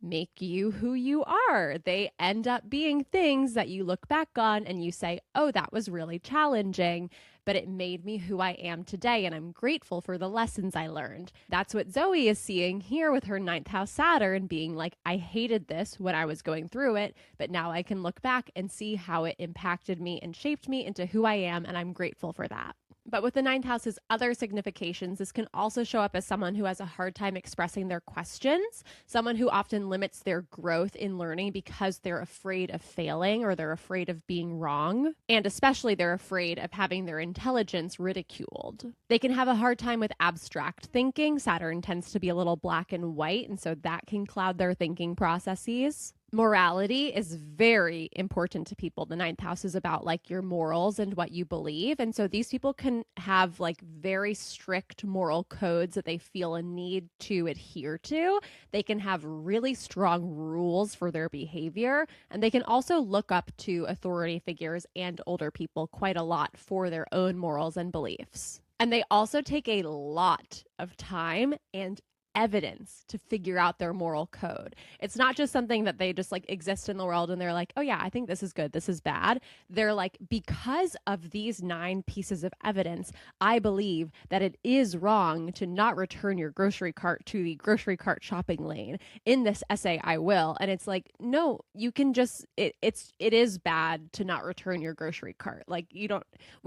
make you who you are. They end up being things that you look back on and you say, oh, that was really challenging, but it made me who I am today, and I'm grateful for the lessons I learned. That's what Zooey is seeing here with her ninth house Saturn, being like, I hated this when I was going through it, but now I can look back and see how it impacted me and shaped me into who I am, and I'm grateful for that. But with the ninth house's other significations, this can also show up as someone who has a hard time expressing their questions, someone who often limits their growth in learning because they're afraid of failing or they're afraid of being wrong, and especially they're afraid of having their intelligence ridiculed. They can have a hard time with abstract thinking. Saturn tends to be a little black and white, and so that can cloud their thinking processes. Morality is very important to people. The ninth house is about like your morals and what you believe. And so these people can have like very strict moral codes that they feel a need to adhere to. They can have really strong rules for their behavior. And they can also look up to authority figures and older people quite a lot for their own morals and beliefs. And they also take a lot of time and evidence to figure out their moral code. It's not just something that they just like exist in the world and they're like, oh yeah, I think this is good, this is bad. They're like, because of these 9 pieces of evidence, I believe that it is wrong to not return your grocery cart to the grocery cart shopping lane. In this essay, I will. And it's like, no, you can just, it is bad to not return your grocery cart. Like we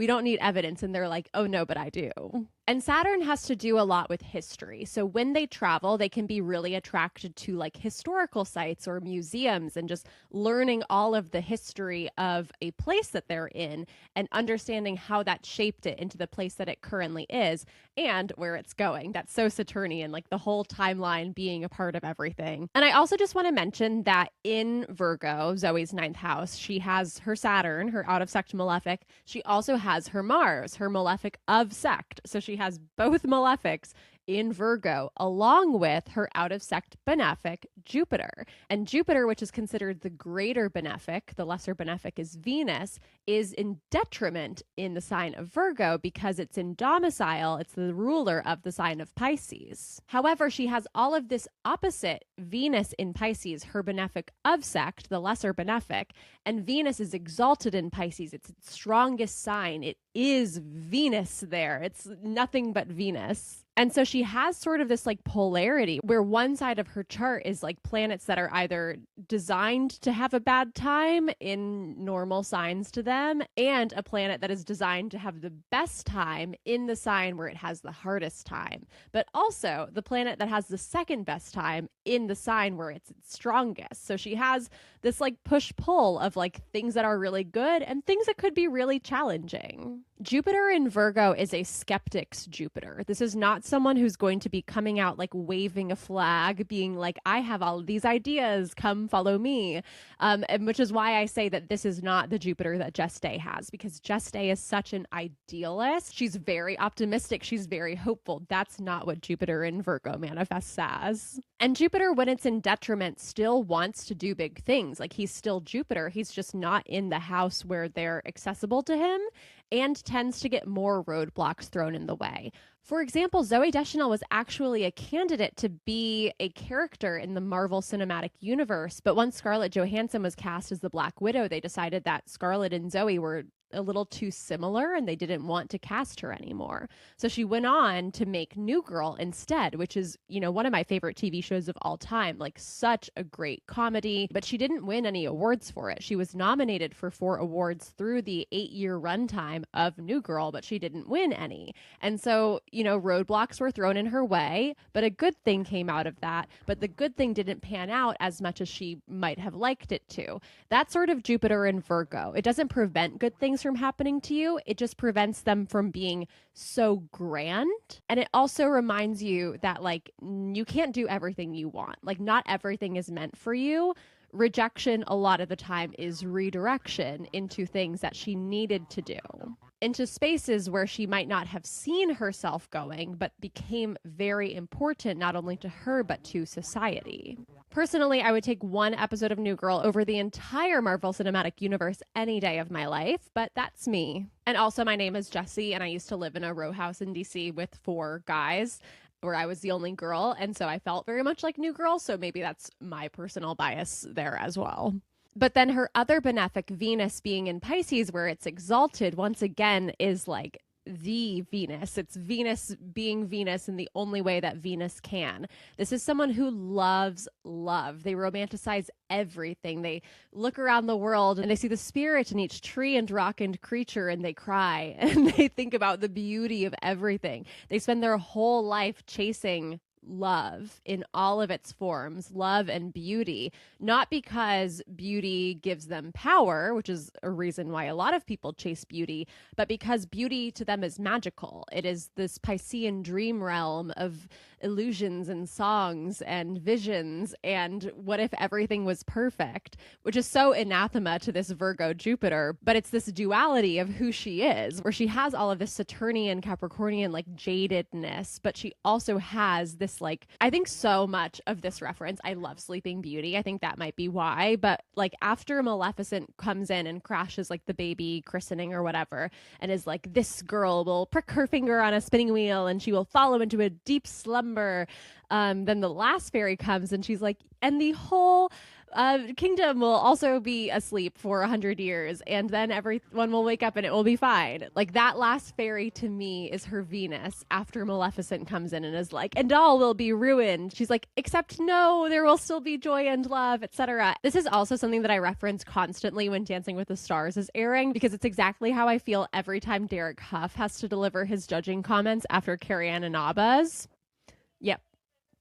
don't need evidence. And they're like, oh no, but I do. And Saturn has to do a lot with history. So when they travel, they can be really attracted to like historical sites or museums and just learning all of the history of a place that they're in and understanding how that shaped it into the place that it currently is and where it's going. That's so Saturnian, like the whole timeline being a part of everything. And I also just want to mention that in Virgo, Zooey's 9th house, she has her Saturn, her out of sect malefic. She also has her Mars, her malefic of sect. So she has both malefics in Virgo, along with her out of sect benefic Jupiter. And Jupiter, which is considered the greater benefic, the lesser benefic is Venus, is in detriment in the sign of Virgo because it's in domicile. It's the ruler of the sign of Pisces. However, she has all of this opposite Venus in Pisces, her benefic of sect, the lesser benefic, and Venus is exalted in Pisces. It's its strongest sign. It is Venus there. It's nothing but Venus. And so she has sort of this like polarity where one side of her chart is like planets that are either designed to have a bad time in normal signs to them, and a planet that is designed to have the best time in the sign where it has the hardest time. But also the planet that has the second best time in the sign where it's its strongest. So she has this like push-pull of like things that are really good and things that could be really challenging. Jupiter in Virgo is a skeptic's Jupiter. This is not someone who's going to be coming out like waving a flag, being like, I have all of these ideas, come follow me. And which is why I say that this is not the Jupiter that Jess Day has, because Jess Day is such an idealist. She's very optimistic. She's very hopeful. That's not what Jupiter in Virgo manifests as. And Jupiter, when it's in detriment, still wants to do big things. Like, he's still Jupiter. He's just not in the house where they're accessible to him, and tends to get more roadblocks thrown in the way. For example, Zooey Deschanel was actually a candidate to be a character in the Marvel Cinematic Universe, but once Scarlett Johansson was cast as the Black Widow, they decided that Scarlett and Zooey were a little too similar and they didn't want to cast her anymore. So she went on to make New Girl instead, which is, you know, one of my favorite TV shows of all time, like such a great comedy, but she didn't win any awards for it. She was nominated for 4 awards through the 8-year runtime of New Girl, but she didn't win any. And so, you know, roadblocks were thrown in her way, but a good thing came out of that. But the good thing didn't pan out as much as she might have liked it to. That's sort of Jupiter in Virgo. It doesn't prevent good things from happening to you. It just prevents them from being so grand. And it also reminds you that like you can't do everything you want. Like, not everything is meant for you. Rejection a lot of the time is redirection into things that she needed to do, into spaces where she might not have seen herself going, but became very important not only to her, but to society. Personally, I would take one episode of New Girl over the entire Marvel Cinematic Universe any day of my life, but that's me. And also, my name is Jessie, and I used to live in a row house in DC with 4 guys, where I was the only girl, and so I felt very much like New Girl, so maybe that's my personal bias there as well. But then her other benefic, Venus, being in Pisces, where it's exalted, once again is like the Venus. It's Venus being Venus in the only way that Venus can. This is someone who loves love. They romanticize everything. They look around the world and they see the spirit in each tree and rock and creature, and they cry and they think about the beauty of everything. They spend their whole life chasing love in all of its forms, love and beauty, not because beauty gives them power, which is a reason why a lot of people chase beauty, but because beauty to them is magical. It is this Piscean dream realm of illusions and songs and visions, and what if everything was perfect, which is so anathema to this Virgo Jupiter. But it's this duality of who she is, where she has all of this Saturnian, Capricornian like jadedness, but she also has this like, I think so much of this reference, I love Sleeping Beauty, I think that might be why, but like after Maleficent comes in and crashes like the baby christening or whatever, and is like, this girl will prick her finger on a spinning wheel and she will follow into a deep slumber. Then the last fairy comes and she's like, and the whole kingdom will also be asleep for 100 years, and then everyone will wake up and it will be fine. Like, that last fairy to me is her Venus after Maleficent comes in and is like, and all will be ruined. She's like, except no, there will still be joy and love, etc. This is also something that I reference constantly when Dancing with the Stars is airing, because it's exactly how I feel every time Derek Huff has to deliver his judging comments after Carrie Ann Innaba's. Yep.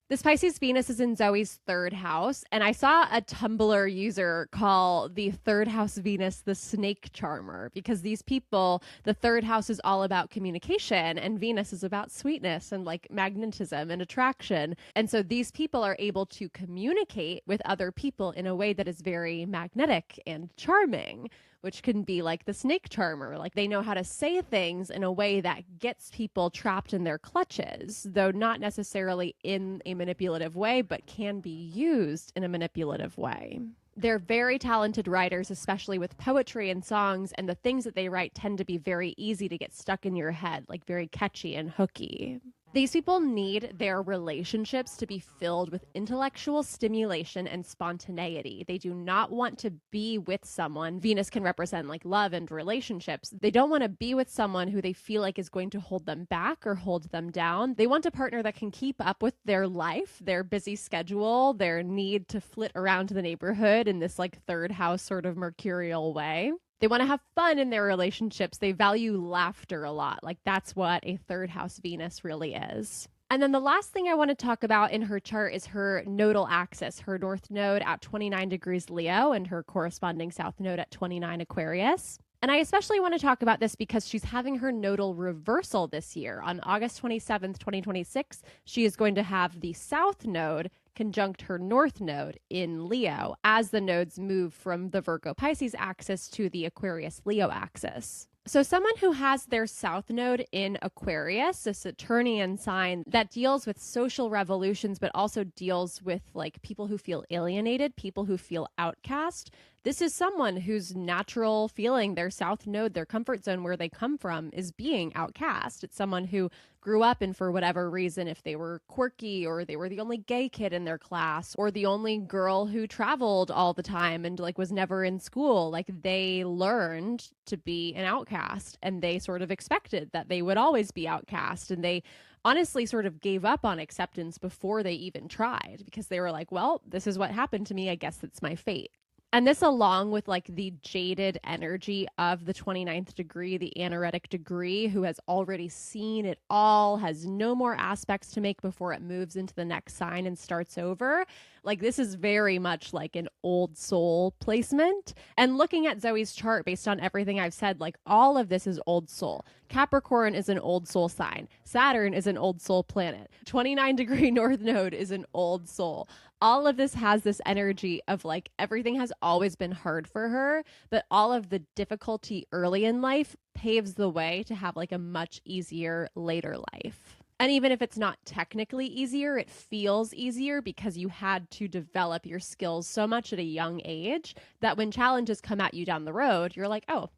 This Pisces Venus is in Zoe's 3rd house, and I saw a Tumblr user call the 3rd house Venus the snake charmer, because these people, the 3rd house is all about communication, and Venus is about sweetness and like magnetism and attraction. And so these people are able to communicate with other people in a way that is very magnetic and charming, which can be like the snake charmer. Like, they know how to say things in a way that gets people trapped in their clutches, though not necessarily in a manipulative way, but can be used in a manipulative way. They're very talented writers, especially with poetry and songs, and the things that they write tend to be very easy to get stuck in your head, like very catchy and hooky. These people need their relationships to be filled with intellectual stimulation and spontaneity. They do not want to be with someone. Venus can represent like love and relationships. They don't want to be with someone who they feel like is going to hold them back or hold them down. They want a partner that can keep up with their life, their busy schedule, their need to flit around the neighborhood in this like third house sort of mercurial way. They want to have fun in their relationships. They value laughter a lot. Like that's what a third house Venus really is. And then the last thing I want to talk about in her chart is her nodal axis, her north node at 29 degrees Leo and her corresponding south node at 29 Aquarius. And I especially want to talk about this because she's having her nodal reversal this year. On August 27th, 2026, she is going to have the south node conjunct her north node in Leo as the nodes move from the Virgo Pisces axis to the Aquarius Leo axis. So someone who has their south node in Aquarius, a Saturnian sign that deals with social revolutions, but also deals with like people who feel alienated, people who feel outcast. This is someone whose natural feeling, their south node, their comfort zone where they come from is being outcast. It's someone who grew up and for whatever reason, if they were quirky or they were the only gay kid in their class or the only girl who traveled all the time and like was never in school, like they learned to be an outcast and they sort of expected that they would always be outcast, and they honestly sort of gave up on acceptance before they even tried because they were like, well, this is what happened to me. I guess it's my fate. And this, along with like the jaded energy of the 29th degree, the anaretic degree, who has already seen it all, has no more aspects to make before it moves into the next sign and starts over. Like this is very much like an old soul placement. And looking at Zooey's chart based on everything I've said, like all of this is old soul. Capricorn is an old soul sign. Saturn is an old soul planet. 29 degree north node is an old soul. All of this has this energy of like everything has always been hard for her, but all of the difficulty early in life paves the way to have like a much easier later life. And even if it's not technically easier, it feels easier because you had to develop your skills so much at a young age that when challenges come at you down the road, you're like, oh,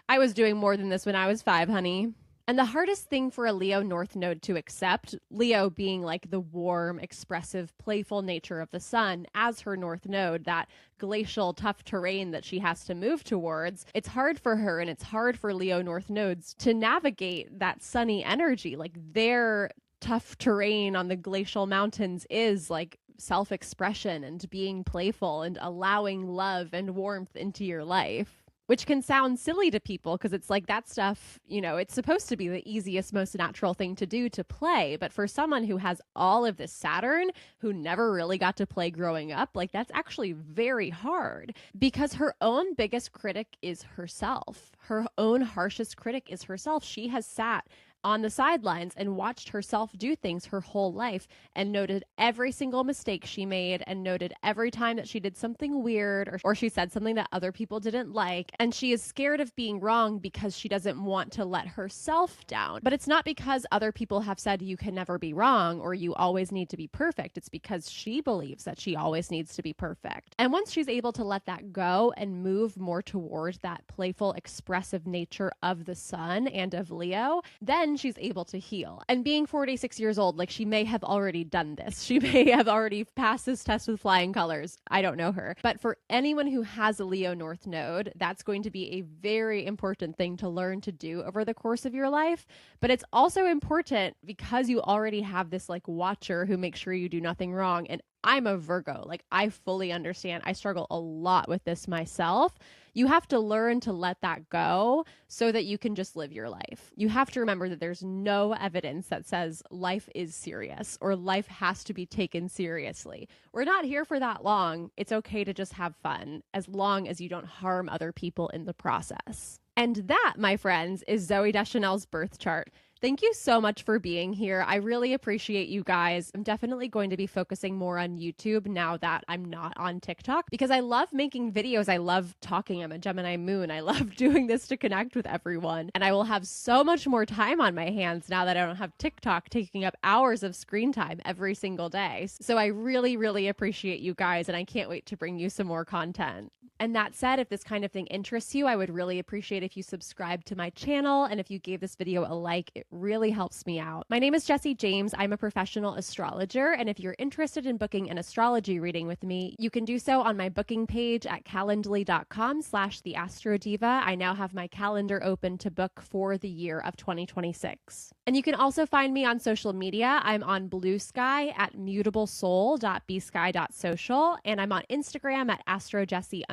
I was doing more than this when I was 5, honey. And the hardest thing for a Leo North Node to accept, Leo being like the warm, expressive, playful nature of the sun as her North Node, that glacial, tough terrain that she has to move towards, it's hard for her and it's hard for Leo North Nodes to navigate that sunny energy. Like their tough terrain on the glacial mountains is like self-expression and being playful and allowing love and warmth into your life. Which can sound silly to people because it's like that stuff, you know, it's supposed to be the easiest, most natural thing to do, to play. But for someone who has all of this Saturn, who never really got to play growing up, like that's actually very hard because her own biggest critic is herself. Her own harshest critic is herself. She has sat on the sidelines and watched herself do things her whole life and noted every single mistake she made and noted every time that she did something weird or she said something that other people didn't like. And she is scared of being wrong because she doesn't want to let herself down. But it's not because other people have said you can never be wrong or you always need to be perfect. It's because she believes that she always needs to be perfect. And once she's able to let that go and move more towards that playful, expressive nature of the sun and of Leo, then she's able to heal. And being 46 years old, like she may have already done this. She may have already passed this test with flying colors. I don't know her. But for anyone who has a Leo North Node, that's going to be a very important thing to learn to do over the course of your life. But it's also important because you already have this like watcher who makes sure you do nothing wrong. And I'm a Virgo. Like I fully understand. I struggle a lot with this myself. You have to learn to let that go so that you can just live your life. You have to remember that there's no evidence that says life is serious or life has to be taken seriously. We're not here for that long. It's okay to just have fun as long as you don't harm other people in the process. And that, my friends, is Zooey Deschanel's birth chart. Thank you so much for being here. I really appreciate you guys. I'm definitely going to be focusing more on YouTube now that I'm not on TikTok because I love making videos. I love talking. I'm a Gemini moon. I love doing this to connect with everyone. And I will have so much more time on my hands now that I don't have TikTok taking up hours of screen time every single day. So I really, really appreciate you guys and I can't wait to bring you some more content. And that said, if this kind of thing interests you, I would really appreciate if you subscribe to my channel, and if you gave this video a like, it really helps me out. My name is Jessie James. I'm a professional astrologer, and if you're interested in booking an astrology reading with me, you can do so on my booking page at calendly.com/theastrodiva. I now have my calendar open to book for the year of 2026. And you can also find me on social media. I'm on BLUESKY at mutablesoul.bsky.social, and I'm on Instagram at astrojessie_.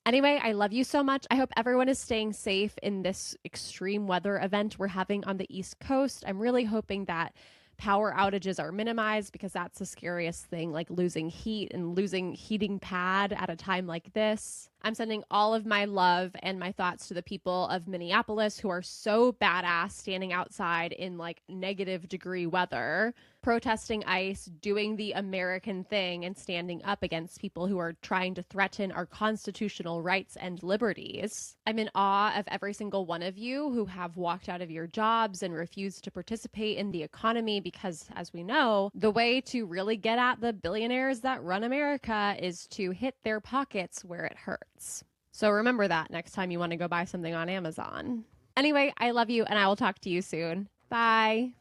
Anyway, I love you so much. I hope everyone is staying safe in this extreme weather event we're having on the East Coast. I'm really hoping that power outages are minimized, because that's the scariest thing, like losing heat and losing heating pad at a time like this. I'm sending all of my love and my thoughts to the people of Minneapolis who are so badass standing outside in like -degree weather, protesting ICE, doing the American thing, and standing up against people who are trying to threaten our constitutional rights and liberties. I'm in awe of every single one of you who have walked out of your jobs and refused to participate in the economy, because as we know, the way to really get at the billionaires that run America is to hit their pockets where it hurts. So remember that next time you want to go buy something on Amazon. Anyway, I love you, and I will talk to you soon. Bye.